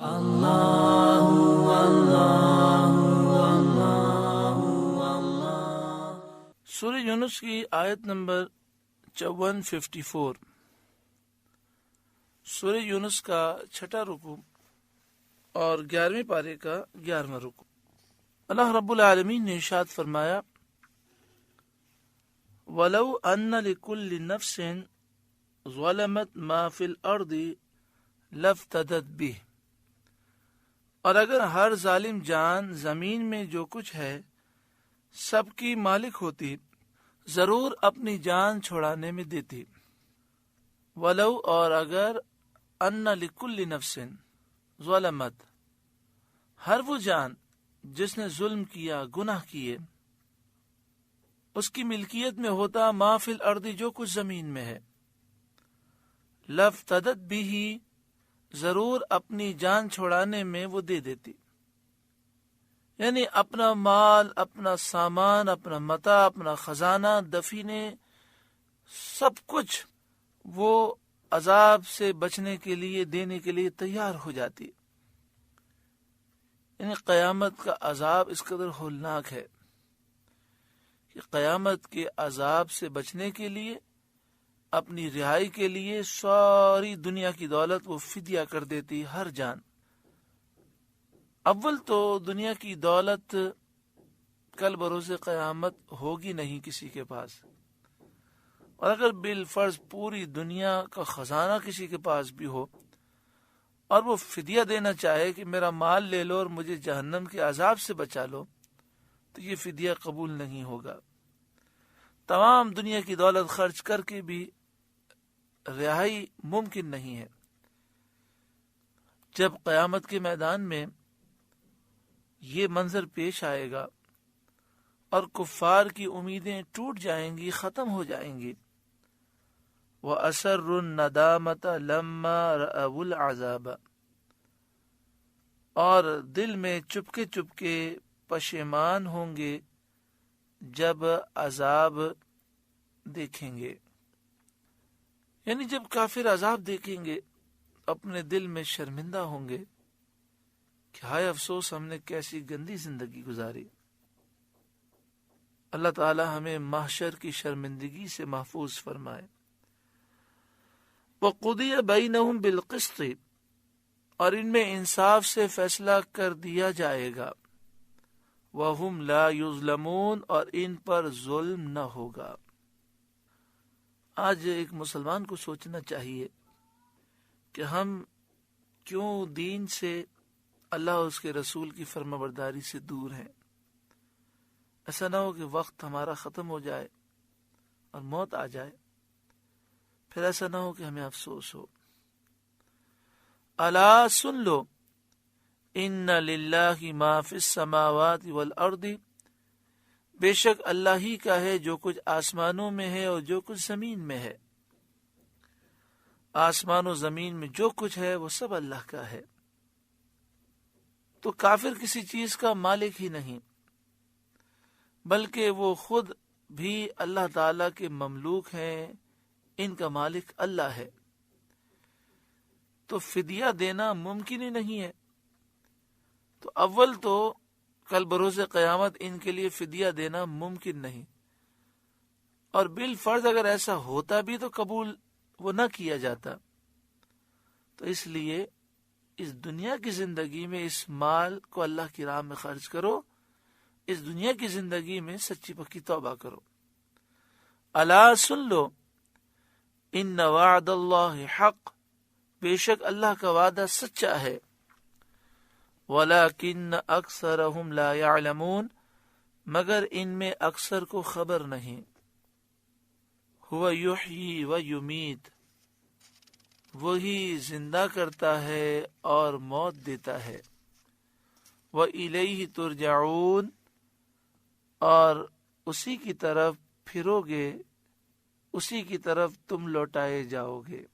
اللہ اللہ اللہ۔ سورہ یونس کی آیت نمبر 54۔ سورہ یونس کا 6واں رکوع اور 11ویں پارے کا 11واں رکوع۔ اللہ رب العالمین نے ارشاد فرمایا، وَلَوْ أَنَّ لِكُلِّ نَفْسٍ ظَلَمَتْ مَا فِي الْأَرْضِ لَافْتَدَتْ بِهِ، اور اگر ہر ظالم جان زمین میں جو کچھ ہے سب کی مالک ہوتی، ضرور اپنی جان چھڑانے میں دیتی۔ وَلَوْ، اور اگر، أَنَّ لِكُلِّ نَفْسٍ ظَلَمَتْ، ہر وہ جان جس نے ظلم کیا، گناہ کیے، اس کی ملکیت میں ہوتا ما فی الارض، جو کچھ زمین میں ہے، لافتدت به، ضرور اپنی جان چھڑانے میں وہ دے دیتی۔ یعنی اپنا مال، اپنا سامان، اپنا متاع، اپنا خزانہ، دفینے، سب کچھ وہ عذاب سے بچنے کے لیے، دینے کے لیے تیار ہو جاتی۔ یعنی قیامت کا عذاب اس قدر ہولناک ہے کہ قیامت کے عذاب سے بچنے کے لیے، اپنی رہائی کے لیے ساری دنیا کی دولت وہ فدیہ کر دیتی، ہر جان۔ اول تو دنیا کی دولت کل بروز قیامت ہوگی نہیں کسی کے پاس، اور اگر بالفرض پوری دنیا کا خزانہ کسی کے پاس بھی ہو اور وہ فدیہ دینا چاہے کہ میرا مال لے لو اور مجھے جہنم کے عذاب سے بچا لو، تو یہ فدیہ قبول نہیں ہوگا۔ تمام دنیا کی دولت خرچ کر کے بھی رہائی ممکن نہیں ہے۔ جب قیامت کے میدان میں یہ منظر پیش آئے گا اور کفار کی امیدیں ٹوٹ جائیں گی، ختم ہو جائیں گی۔ وَأَسَرُّ النَّدَامَةَ لَمَّا رَأَوُا الْعَذَابَ، اور دل میں چپکے چپکے پشیمان ہوں گے جب عذاب دیکھیں گے۔ یعنی جب کافر عذاب دیکھیں گے اپنے دل میں شرمندہ ہوں گے کہ ہائے افسوس، ہم نے کیسی گندی زندگی گزاری۔ اللہ تعالی ہمیں محشر کی شرمندگی سے محفوظ فرمائے۔ وَقُضِيَ بَيْنَهُمْ بِالْقِسْطِ، اور ان میں انصاف سے فیصلہ کر دیا جائے گا۔ وَهُمْ لَا يُظْلَمُونَ، اور ان پر ظلم نہ ہوگا۔ آج ایک مسلمان کو سوچنا چاہیے کہ ہم کیوں دین سے، اللہ اور اس کے رسول کی فرما برداری سے دور ہیں۔ ایسا نہ ہو کہ وقت ہمارا ختم ہو جائے اور موت آ جائے، پھر ایسا نہ ہو کہ ہمیں افسوس ہو۔ الا سن لو، ان للہ ما فی السماوات والارض، بے شک اللہ ہی کا ہے جو کچھ آسمانوں میں ہے اور جو کچھ زمین میں ہے۔ آسمان و زمین میں جو کچھ ہے وہ سب اللہ کا ہے۔ تو کافر کسی چیز کا مالک ہی نہیں، بلکہ وہ خود بھی اللہ تعالی کے مملوک ہیں، ان کا مالک اللہ ہے۔ تو فدیہ دینا ممکن ہی نہیں ہے۔ تو اول تو کل بروز قیامت ان کے لیے فدیہ دینا ممکن نہیں، اور بالفرض اگر ایسا ہوتا بھی تو قبول وہ نہ کیا جاتا۔ تو اس لیے اس دنیا کی زندگی میں اس مال کو اللہ کی راہ میں خرچ کرو، اس دنیا کی زندگی میں سچی پکی توبہ کرو۔ الا سن لو، ان وعد اللہ حق، بے شک اللہ کا وعدہ سچا ہے۔ وَلَكِنَّ أَكْثَرَهُمْ لَا يَعْلَمُونَ، مگر ان میں اکثر کو خبر نہیں۔ هُوَ يُحْيِي وَيُمِيتُ، وہی زندہ کرتا ہے اور موت دیتا ہے۔ وَإِلَيْهِ تُرْجَعُونَ، اور اسی کی طرف پھرو گے، اسی کی طرف تم لوٹائے جاؤ گے۔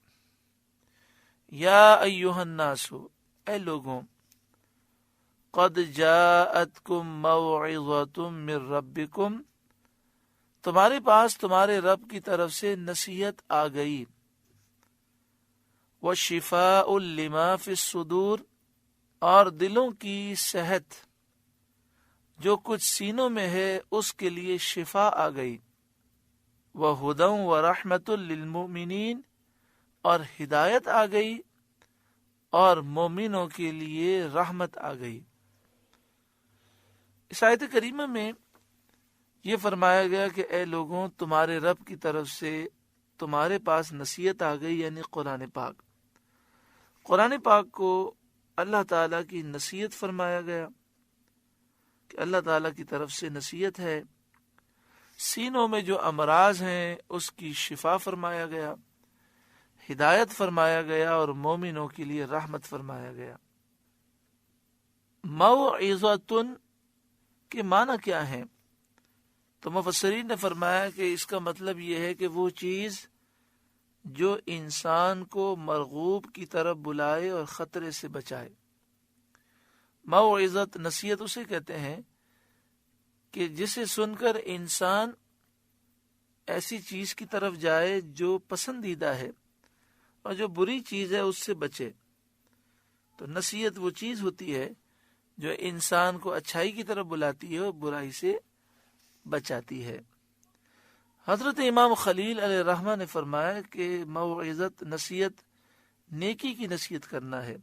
یا ایھا الناس، اے لوگوں، قد جاءتکم موعظۃ من ربکم، تمہارے پاس تمہارے رب کی طرف سے نصیحت آ گئی۔ وشفاء لما فی الصدور، اور دلوں کی صحت جو کچھ سینوں میں ہے اس کے لیے شفا آ گئی، وَهُدًى وَرَحْمَةٌ لِّلْمُؤْمِنِينَ اور ہدایت آ گئی اور مومنوں کے لیے رحمت آ گئی۔ اس آیت کریمہ میں یہ فرمایا گیا کہ اے لوگوں، تمہارے رب کی طرف سے تمہارے پاس نصیحت آ گئی، یعنی قرآن پاک۔ قرآن پاک کو اللہ تعالیٰ کی نصیحت فرمایا گیا کہ اللہ تعالیٰ کی طرف سے نصیحت ہے۔ سینوں میں جو امراض ہیں اس کی شفا فرمایا گیا، ہدایت فرمایا گیا اور مومنوں کے لیے رحمت فرمایا گیا۔ موعظۃ کے معنی کیا ہے؟ تو مفسرین نے فرمایا کہ اس کا مطلب یہ ہے کہ وہ چیز جو انسان کو مرغوب کی طرف بلائے اور خطرے سے بچائے۔ موعظت، نصیحت اسے کہتے ہیں کہ جسے سن کر انسان ایسی چیز کی طرف جائے جو پسندیدہ ہے اور جو بری چیز ہے اس سے بچے۔ تو نصیحت وہ چیز ہوتی ہے جو انسان کو اچھائی کی طرف بلاتی ہے اور برائی سے بچاتی ہے۔ حضرت امام خلیل علیہ الرحمہ نے فرمایا کہ موعظت، نصیحت، نیکی کی نصیحت کرنا ہے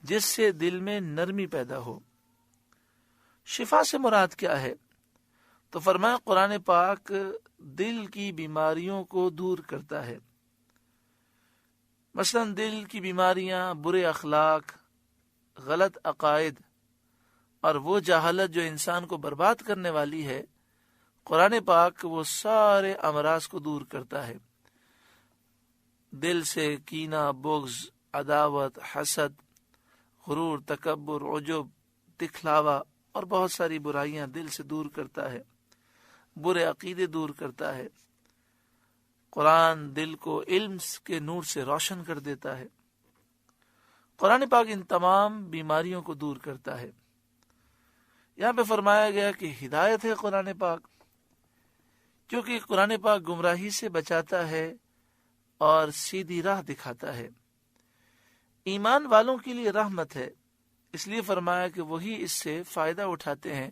جس سے دل میں نرمی پیدا ہو۔ شفا سے مراد کیا ہے؟ تو فرمایا قرآن پاک دل کی بیماریوں کو دور کرتا ہے۔ مثلا دل کی بیماریاں، برے اخلاق، غلط عقائد اور وہ جہالت جو انسان کو برباد کرنے والی ہے، قرآن پاک وہ سارے امراض کو دور کرتا ہے۔ دل سے کینہ، بغض، عداوت، حسد، غرور، تکبر، عجب، دکھلاوا اور بہت ساری برائیاں دل سے دور کرتا ہے، برے عقیدے دور کرتا ہے۔ قرآن دل کو علم کے نور سے روشن کر دیتا ہے۔ قرآن پاک ان تمام بیماریوں کو دور کرتا ہے۔ یہاں پہ فرمایا گیا کہ ہدایت ہے قرآن پاک، کیونکہ قرآن پاک گمراہی سے بچاتا ہے اور سیدھی راہ دکھاتا ہے۔ ایمان والوں کے لیے رحمت ہے، اس لیے فرمایا کہ وہی اس سے فائدہ اٹھاتے ہیں،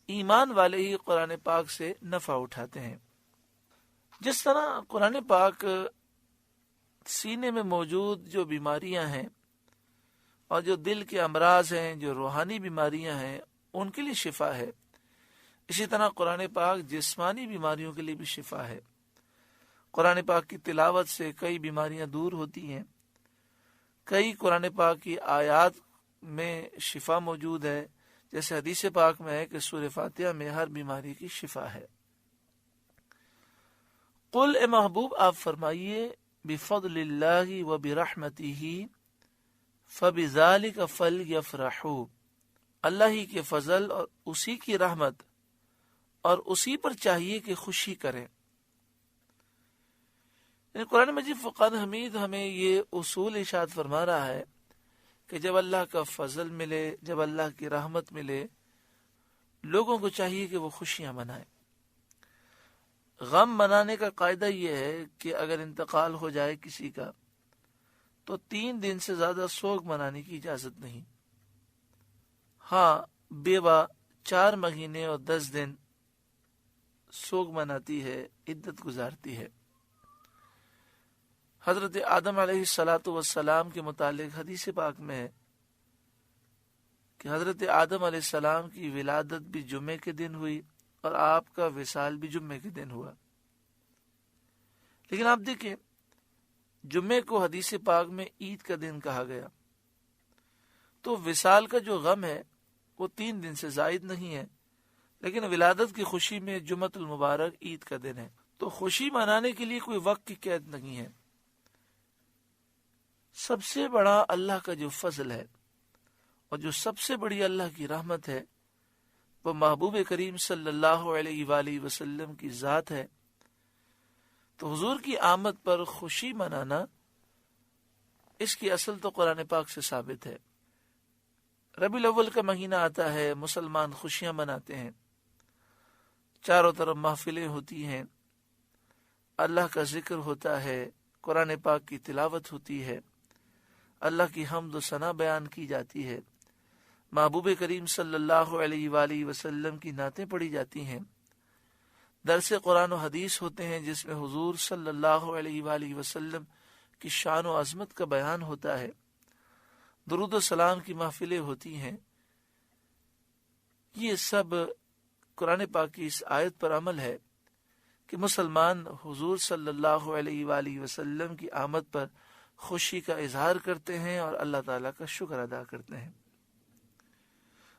ایمان والے ہی قرآن پاک سے نفع اٹھاتے ہیں۔ جس طرح قرآن پاک سینے میں موجود جو بیماریاں ہیں اور جو دل کے امراض ہیں، جو روحانی بیماریاں ہیں، ان کے لیے شفا ہے، اسی طرح قرآن پاک جسمانی بیماریوں کے لیے بھی شفا ہے۔ قرآن پاک کی تلاوت سے کئی بیماریاں دور ہوتی ہیں۔ کئی قرآن پاک کی آیات میں شفا موجود ہے، جیسے حدیث پاک میں ہے کہ سورہ فاتحہ میں ہر بیماری کی شفا ہے۔ قل، اے محبوب آپ فرمائیے، بفضل اللہ وبرحمتہ فبذلک فلیفرحوا، اللہ ہی کے فضل اور اسی کی رحمت اور اسی پر چاہیے کہ خوشی کریں۔ قرآن مجید فرقان حمید ہمیں یہ اصول ارشاد فرما رہا ہے کہ جب اللہ کا فضل ملے، جب اللہ کی رحمت ملے، لوگوں کو چاہیے کہ وہ خوشیاں منائیں۔ غم منانے کا قاعدہ یہ ہے کہ اگر انتقال ہو جائے کسی کا تو 3 دن سے زیادہ سوگ منانے کی اجازت نہیں۔ ہاں، بیوہ 4 مہینے اور 10 دن سوگ مناتی ہے، عدت گزارتی ہے۔ حضرت آدم علیہ السلام کے متعلق حدیث پاک میں ہے کہ حضرت آدم علیہ السلام کی ولادت بھی جمعے کے دن ہوئی اور آپ کا وصال بھی جمعے کے دن ہوا۔ لیکن آپ دیکھیں، جمعے کو حدیث پاک میں عید کا دن کہا گیا، تو وصال کا جو غم ہے وہ 3 دن سے زائد نہیں ہے، لیکن ولادت کی خوشی میں جمعۃ المبارک عید کا دن ہے۔ تو خوشی منانے کے لیے کوئی وقت کی قید نہیں ہے۔ سب سے بڑا اللہ کا جو فضل ہے اور جو سب سے بڑی اللہ کی رحمت ہے وہ محبوب کریم صلی اللہ علیہ وآلہ وسلم کی ذات ہے۔ تو حضور کی آمد پر خوشی منانا، اس کی اصل تو قرآن پاک سے ثابت ہے۔ ربیع الاول کا مہینہ آتا ہے، مسلمان خوشیاں مناتے ہیں، چاروں طرف محفلیں ہوتی ہیں، اللہ کا ذکر ہوتا ہے، قرآن پاک کی تلاوت ہوتی ہے، اللہ کی حمد و ثنا بیان کی جاتی ہے، محبوب کریم صلی اللہ علیہ وآلہ وسلم کی نعتیں پڑھی جاتی ہیں، درس قرآن و حدیث ہوتے ہیں جس میں حضور صلی اللہ علیہ وآلہ وسلم کی شان و عظمت کا بیان ہوتا ہے، درود و سلام کی محفلیں ہوتی ہیں۔ یہ سب قرآن پاک کی اس آیت پر عمل ہے کہ مسلمان حضور صلی اللہ علیہ وآلہ وسلم کی آمد پر خوشی کا اظہار کرتے ہیں اور اللہ تعالیٰ کا شکر ادا کرتے ہیں۔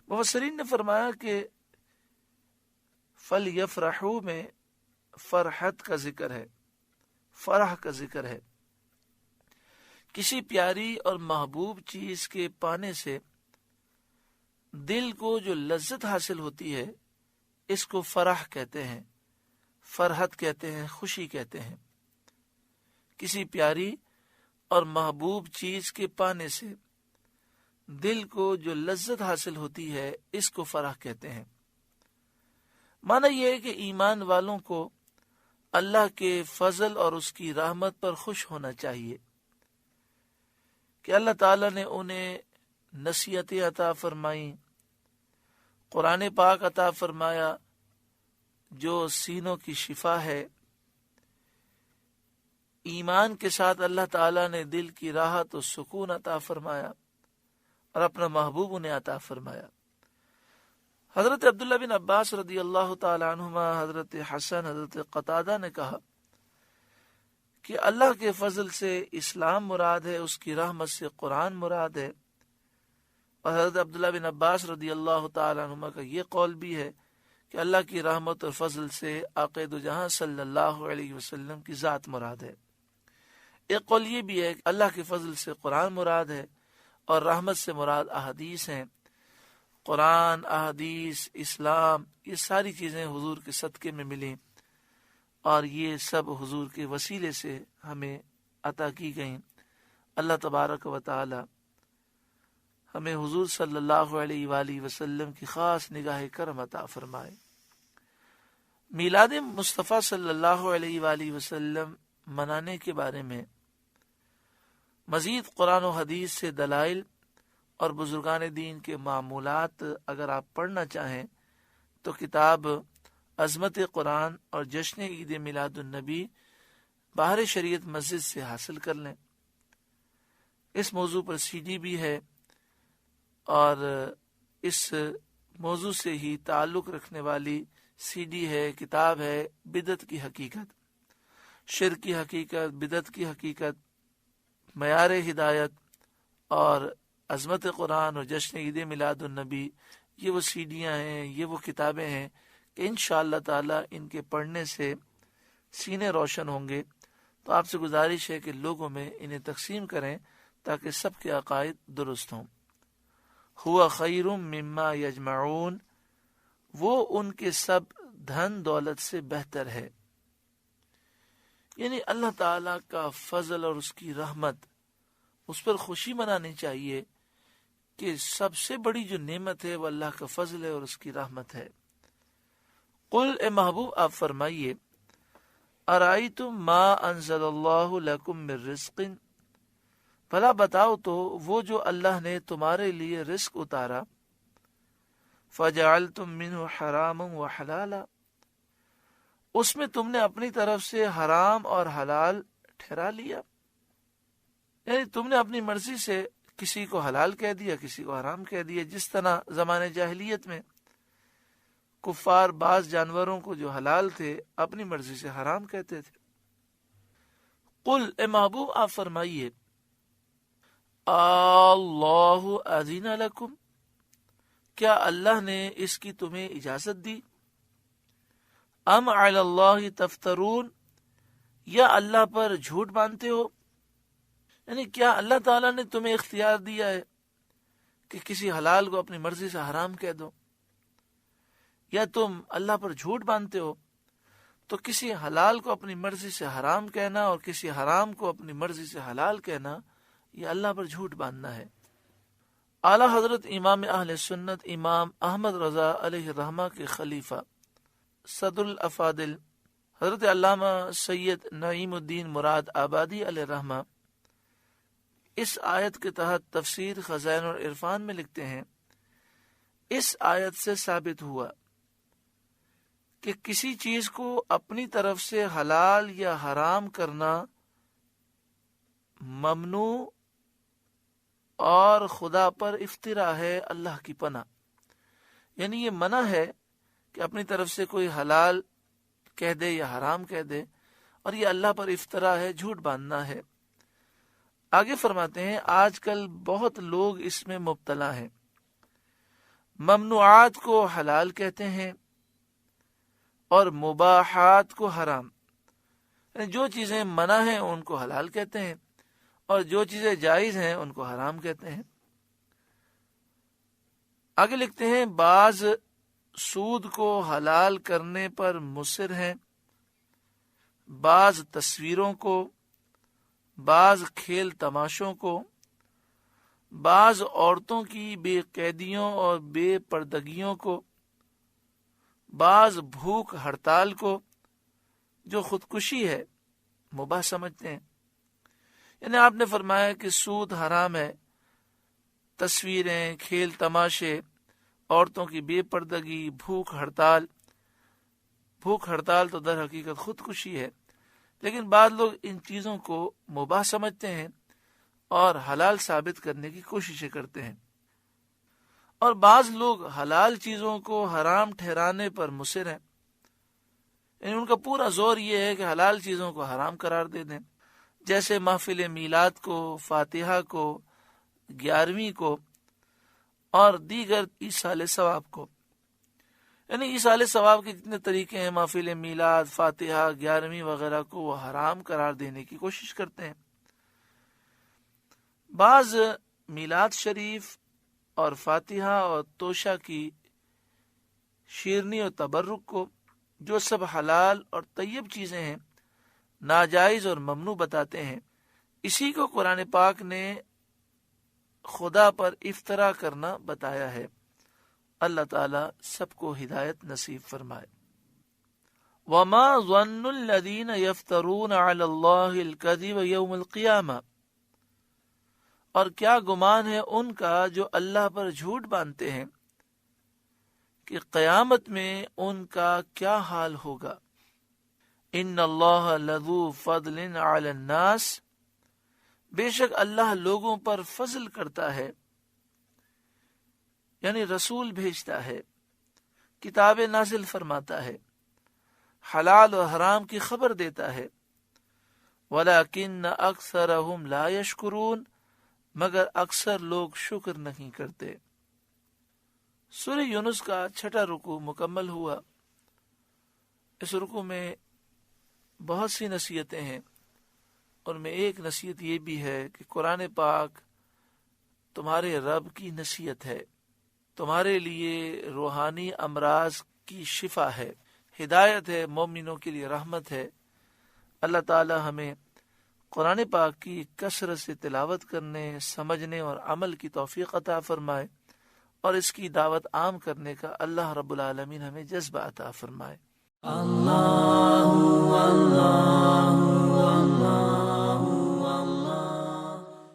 مفسرین نے فرمایا کہ فَلْيَفْرَحُوا میں فرحت کا ذکر ہے، فرح کا ذکر ہے۔ کسی پیاری اور محبوب چیز کے پانے سے دل کو جو لذت حاصل ہوتی ہے اس کو فرح کہتے ہیں، فرحت کہتے ہیں، خوشی کہتے ہیں۔ کسی پیاری اور محبوب چیز کے پانے سے دل کو جو لذت حاصل ہوتی ہے اس کو فرح کہتے ہیں۔ معنی یہ ہے کہ ایمان والوں کو اللہ کے فضل اور اس کی رحمت پر خوش ہونا چاہیے کہ اللہ تعالیٰ نے انہیں نصیحتیں عطا فرمائیں، قرآن پاک عطا فرمایا جو سینوں کی شفا ہے، ایمان کے ساتھ اللہ تعالیٰ نے دل کی راحت و سکون عطا فرمایا اور اپنا محبوب انہیں عطا فرمایا۔ حضرت عبداللہ بن عباس رضی اللہ تعالی عنہما، حضرت حسن، حضرت قتادہ نے کہا کہ اللہ کے فضل سے اسلام مراد ہے، اس کی رحمت سے قرآن مراد ہے، اور حضرت عبداللہ بن عباس رضی اللہ تعالی عنہما کا یہ قول بھی ہے کہ اللہ کی رحمت اور فضل سے آقا دو جہاں صلی اللہ علیہ وسلم کی ذات مراد ہے۔ ایک قول یہ بھی ہے کہ اللہ کے فضل سے قرآن مراد ہے اور رحمت سے مراد احادیث ہیں۔ قرآن، احادیث، اسلام، یہ ساری چیزیں حضور کے صدقے میں ملیں اور یہ سب حضور کے وسیلے سے ہمیں عطا کی گئیں۔ اللہ تبارک و تعالی ہمیں حضور صلی اللہ علیہ وآلہ وسلم کی خاص نگاہ کرم عطا فرمائے۔ میلاد مصطفیٰ صلی اللہ علیہ وآلہ وسلم منانے کے بارے میں مزید قرآن و حدیث سے دلائل اور بزرگان دین کے معمولات اگر آپ پڑھنا چاہیں تو کتاب عظمت قرآن اور جشن عید میلاد النبی باہر شریعت مسجد سے حاصل کر لیں۔ اس موضوع پر سی ڈی بھی ہے اور اس موضوع سے ہی تعلق رکھنے والی سی ڈی ہے، کتاب ہے بدعت کی حقیقت، شرک کی حقیقت، بدعت کی حقیقت، معیار ہدایت اور عظمت قرآن اور جشن عید میلاد النبی۔ یہ وہ سی ڈیاں ہیں، یہ وہ کتابیں ہیں کہ انشاءاللہ تعالی ان کے پڑھنے سے سینے روشن ہوں گے۔ تو آپ سے گزارش ہے کہ لوگوں میں انہیں تقسیم کریں تاکہ سب کے عقائد درست ہوں۔ ہوا خیر مما یجمعون، وہ ان کے سب دھن دولت سے بہتر ہے۔ یعنی اللہ تعالی کا فضل اور اس کی رحمت، اس پر خوشی منانی چاہیے کہ سب سے بڑی جو نعمت ہے وہ اللہ کا فضل ہے اور اس کی رحمت ہے۔ قل، اے محبوب آپ فرمائیے، ارائیتم ما انزل اللہ لکم من رزق، بھلا بتاؤ تو وہ جو اللہ نے تمہارے لیے رزق اتارا، فجعلتم منہ حراما وحلالا، اس میں تم نے اپنی طرف سے حرام اور حلال ٹھہرا لیا، یعنی تم نے اپنی مرضی سے کسی کو حلال کہہ دیا، کسی کو حرام کہہ دیا، جس طرح زمانے جاہلیت میں کفار بعض جانوروں کو جو حلال تھے اپنی مرضی سے حرام کہتے تھے۔ قل، اے محبوب آپ فرمائیے، اللہ اذن لکم، کیا اللہ نے اس کی تمہیں اجازت دی؟ ام علی اللہ تفترون، یا اللہ پر جھوٹ باندھتے ہو؟ یعنی کیا اللہ تعالیٰ نے تمہیں اختیار دیا ہے کہ کسی حلال کو اپنی مرضی سے حرام کہہ دو، یا تم اللہ پر جھوٹ باندھتے ہو؟ تو کسی حلال کو اپنی مرضی سے حرام کہنا اور کسی حرام کو اپنی مرضی سے حلال کہنا، یہ اللہ پر جھوٹ باندھنا ہے۔ اعلیٰ حضرت امام اہل سنت امام احمد رضا علیہ الرحمہ کے خلیفہ صدر الافاضل حضرت علامہ سید نعیم الدین مراد آبادی علیہ الرحمہ اس آیت کے تحت تفسیر خزائن اور عرفان میں لکھتے ہیں، اس آیت سے ثابت ہوا کہ کسی چیز کو اپنی طرف سے حلال یا حرام کرنا ممنوع اور خدا پر افطرا ہے، اللہ کی پناہ۔ یعنی یہ منع ہے کہ اپنی طرف سے کوئی حلال کہہ دے یا حرام کہہ دے، اور یہ اللہ پر افطرا ہے، جھوٹ باندھنا ہے۔ آگے فرماتے ہیں آج کل بہت لوگ اس میں مبتلا ہیں، ممنوعات کو حلال کہتے ہیں اور مباحات کو حرام، یعنی جو چیزیں منع ہیں ان کو حلال کہتے ہیں اور جو چیزیں جائز ہیں ان کو حرام کہتے ہیں۔ آگے لکھتے ہیں بعض سود کو حلال کرنے پر مصر ہیں، بعض تصویروں کو، بعض کھیل تماشوں کو، بعض عورتوں کی بے قیدیوں اور بے پردگیوں کو، بعض بھوک ہڑتال کو، جو خودکشی ہے، مباح سمجھتے ہیں۔ یعنی آپ نے فرمایا کہ سود حرام ہے، تصویریں، کھیل تماشے، عورتوں کی بے پردگی، بھوک ہڑتال تو در حقیقت خودکشی ہے، لیکن بعض لوگ ان چیزوں کو مباح سمجھتے ہیں اور حلال ثابت کرنے کی کوششیں کرتے ہیں، اور بعض لوگ حلال چیزوں کو حرام ٹھہرانے پر مصر ہیں، یعنی ان کا پورا زور یہ ہے کہ حلال چیزوں کو حرام قرار دے دیں، جیسے محفل میلاد کو، فاتحہ کو، 11ویں کو اور دیگر ایصال ثواب کو۔ یعنی ایصال ثواب کے جتنے طریقے ہیں، محفل میلاد، فاتحہ، 11ویں وغیرہ کو وہ حرام قرار دینے کی کوشش کرتے ہیں۔ بعض میلاد شریف اور فاتحہ اور توشہ کی شیرنی اور تبرک کو، جو سب حلال اور طیب چیزیں ہیں، ناجائز اور ممنوع بتاتے ہیں، اسی کو قرآن پاک نے خدا پر افطرا کرنا بتایا ہے۔ اللہ تعالی سب کو ہدایت نصیب فرمائے۔ وما ظن الذین یفترون علی اللہ الکذب یوم القیامہ، اور کیا گمان ہے ان کا جو اللہ پر جھوٹ باندھتے ہیں کہ قیامت میں ان کا کیا حال ہوگا۔ ان اللہ لذو فضل علی الناس، بے شک اللہ لوگوں پر فضل کرتا ہے، یعنی رسول بھیجتا ہے، کتاب نازل فرماتا ہے، حلال و حرام کی خبر دیتا ہے، ولیکن اکثرہم لا یشکرون، مگر اکثر لوگ شکر نہیں کرتے۔ سورہ یونس کا 6واں رکوع مکمل ہوا۔ اس رکوع میں بہت سی نصیحتیں ہیں، اور میں ایک نصیحت یہ بھی ہے کہ قرآن پاک تمہارے رب کی نصیحت ہے، تمہارے لیے روحانی امراض کی شفا ہے، ہدایت ہے، مومنوں کے لیے رحمت ہے۔ اللہ تعالی ہمیں قرآن پاک کی کثرت سے تلاوت کرنے، سمجھنے اور عمل کی توفیق عطا فرمائے، اور اس کی دعوت عام کرنے کا اللہ رب العالمین ہمیں جذبہ عطا فرمائے۔ اللہ اللہ اللہ